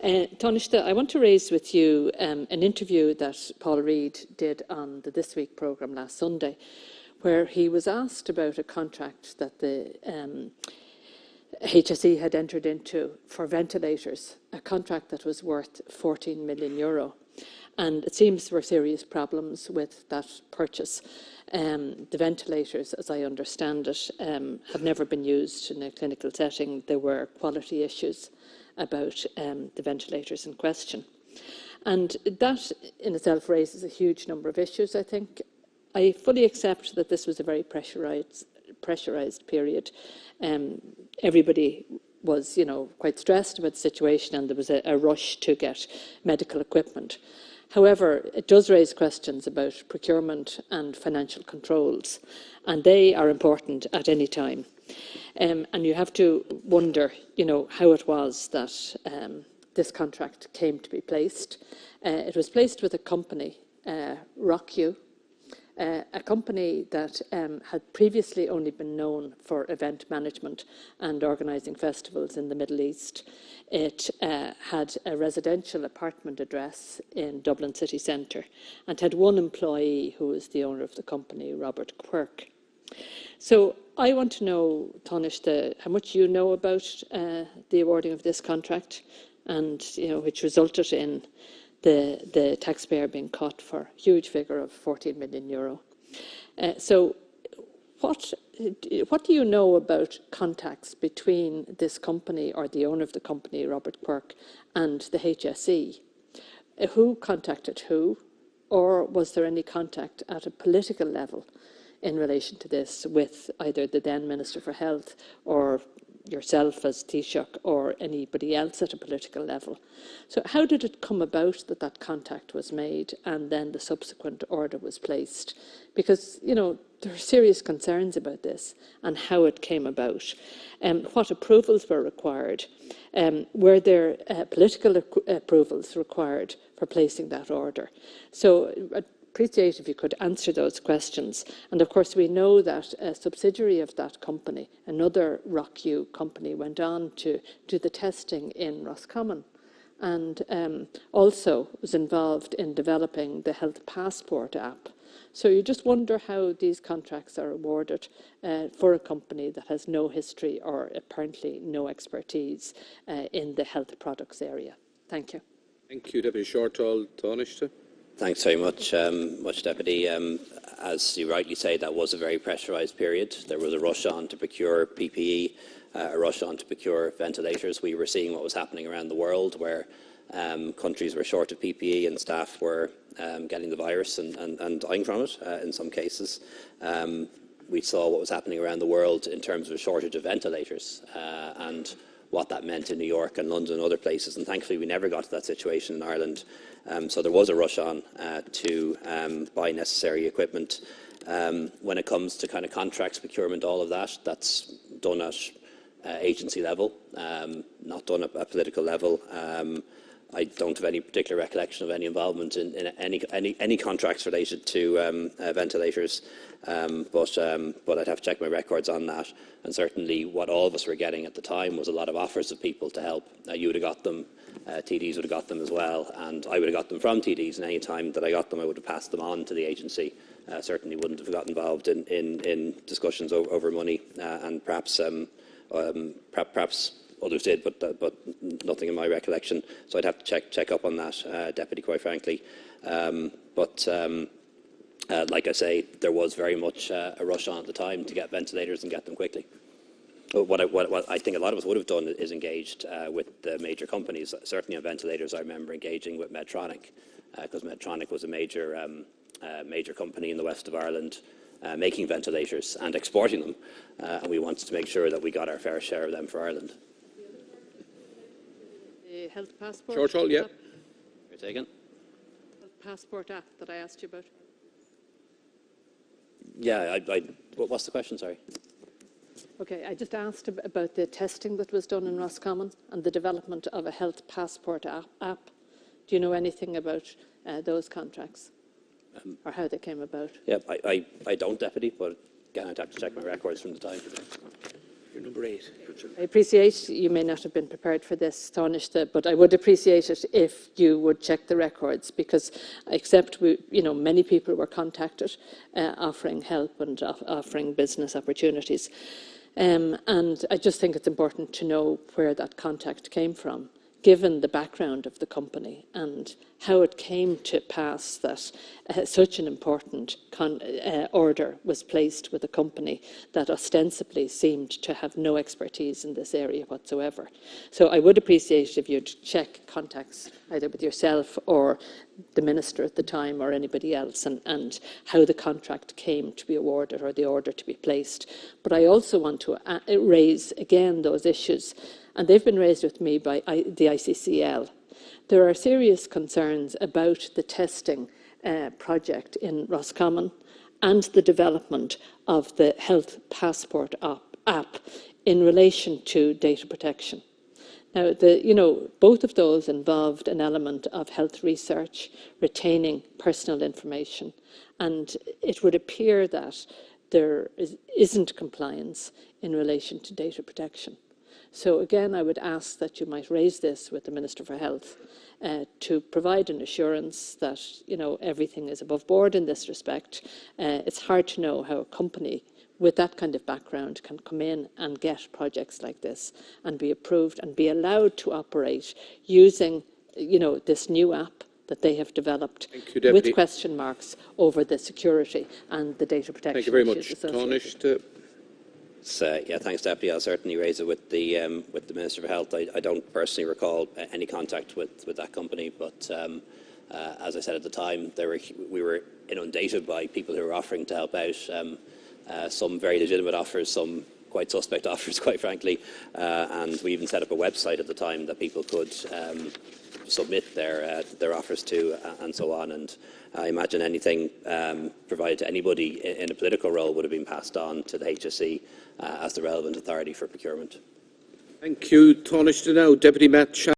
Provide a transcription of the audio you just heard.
Taoiseach, I want to raise with you an interview that Paul Reid did on the This Week programme last Sunday, where he was asked about a contract that the HSE had entered into for ventilators, a contract that was worth €14 million. And it seems there were serious problems with that purchase. The ventilators, as I understand it, have never been used in a clinical setting. There were quality issues about the ventilators in question. And that in itself raises a huge number of issues, I think. I fully accept that this was a very pressurised period. Everybody was, quite stressed about the situation, and there was a rush to get medical equipment. However, it does raise questions about procurement and financial controls, and they are important at any time. And you have to wonder, how it was that this contract came to be placed. It was placed with a company, RockU, a company that had previously only been known for event management and organising festivals in the Middle East. It had a residential apartment address in Dublin city centre and had one employee who was the owner of the company, Robert Quirk. So I want to know, Taoiseach, how much you know about the awarding of this contract, and which resulted in the taxpayer being caught for a huge figure of €14 million. So what do you know about contacts between this company, or the owner of the company, Robert Quirk, and the HSE? Who contacted who? Or was there any contact at a political level in relation to this with either the then Minister for Health or yourself as Taoiseach or anybody else at a political level? So how did it come about that that contact was made and then the subsequent order was placed? Because, there are serious concerns about this and how it came about. What approvals were required? Were there political approvals required for placing that order? So I'd appreciate if you could answer those questions. And of course, we know that a subsidiary of that company, another RockU company, went on to do the testing in Roscommon, and also was involved in developing the Health Passport app. So you just wonder how these contracts are awarded for a company that has no history or apparently no expertise in the health products area. Thank you. Thank you, Deputy Shorthall. Taoiseach. Thanks very much, Deputy. As you rightly say, that was a very pressurised period. There was a rush on to procure PPE, a rush on to procure ventilators. We were seeing what was happening around the world, where countries were short of PPE and staff were getting the virus and dying from it in some cases. We saw what was happening around the world in terms of a shortage of ventilators and what that meant in New York and London and other places. And thankfully, we never got to that situation in Ireland. So there was a rush on to buy necessary equipment. When it comes to kind of contracts, procurement, all of that, that's done at agency level, not done at a political level. I don't have any particular recollection of any involvement in any contracts related to ventilators, but I'd have to check my records on that. And certainly what all of us were getting at the time was a lot of offers of people to help. You would have got them, TDs would have got them as well, and I would have got them from TDs, and any time that I got them I would have passed them on to the agency. Certainly wouldn't have got involved in discussions over money, and perhaps others did, but nothing in my recollection. So I'd have to check up on that, Deputy, quite frankly. Like I say, there was very much a rush on at the time to get ventilators and get them quickly. What I think a lot of us would have done is engaged with the major companies. Certainly on ventilators, I remember engaging with Medtronic, because Medtronic was a major company in the west of Ireland, making ventilators and exporting them, and we wanted to make sure that we got our fair share of them for Ireland. The Health Passport Shorthall, yeah. app? You're taken. Health Passport app that I asked you about. Yeah, what's the question, sorry? Okay, I just asked about the testing that was done in Roscommon and the development of a Health Passport app. Do you know anything about those contracts or how they came about? Yeah, I don't, Deputy, but again, I'd have to check my records from the time. You're number 8. I appreciate you may not have been prepared for this, Tánaiste, but I would appreciate it if you would check the records, because I accept many people were contacted offering help and offering business opportunities. And I just think it's important to know where that contact came from, given the background of the company and how it came to pass that such an important order was placed with a company that ostensibly seemed to have no expertise in this area whatsoever. So I would appreciate if you'd check contacts either with yourself or the minister at the time or anybody else, and how the contract came to be awarded or the order to be placed. But I also want to raise again those issues, and they've been raised with me by the ICCL. There are serious concerns about the testing project in Roscommon and the development of the Health Passport app in relation to data protection. Now, both of those involved an element of health research, retaining personal information, and it would appear that there isn't compliance in relation to data protection. So again, I would ask that you might raise this with the Minister for Health to provide an assurance that everything is above board in this respect. It's hard to know how a company with that kind of background can come in and get projects like this and be approved and be allowed to operate using this new app that they have developed with question marks over the security and the data protection. Thank you very much. Tánaiste. Yeah, thanks, Deputy. I'll certainly raise it with the Minister for Health. I don't personally recall any contact with that company, but as I said at the time, we were inundated by people who were offering to help out. Some very legitimate offers, some quite suspect offers, quite frankly, and we even set up a website at the time that people could submit their offers to, and so on. And I imagine anything provided to anybody in a political role would have been passed on to the HSE as the relevant authority for procurement. Thank you, Tánaiste. Now, Deputy Matt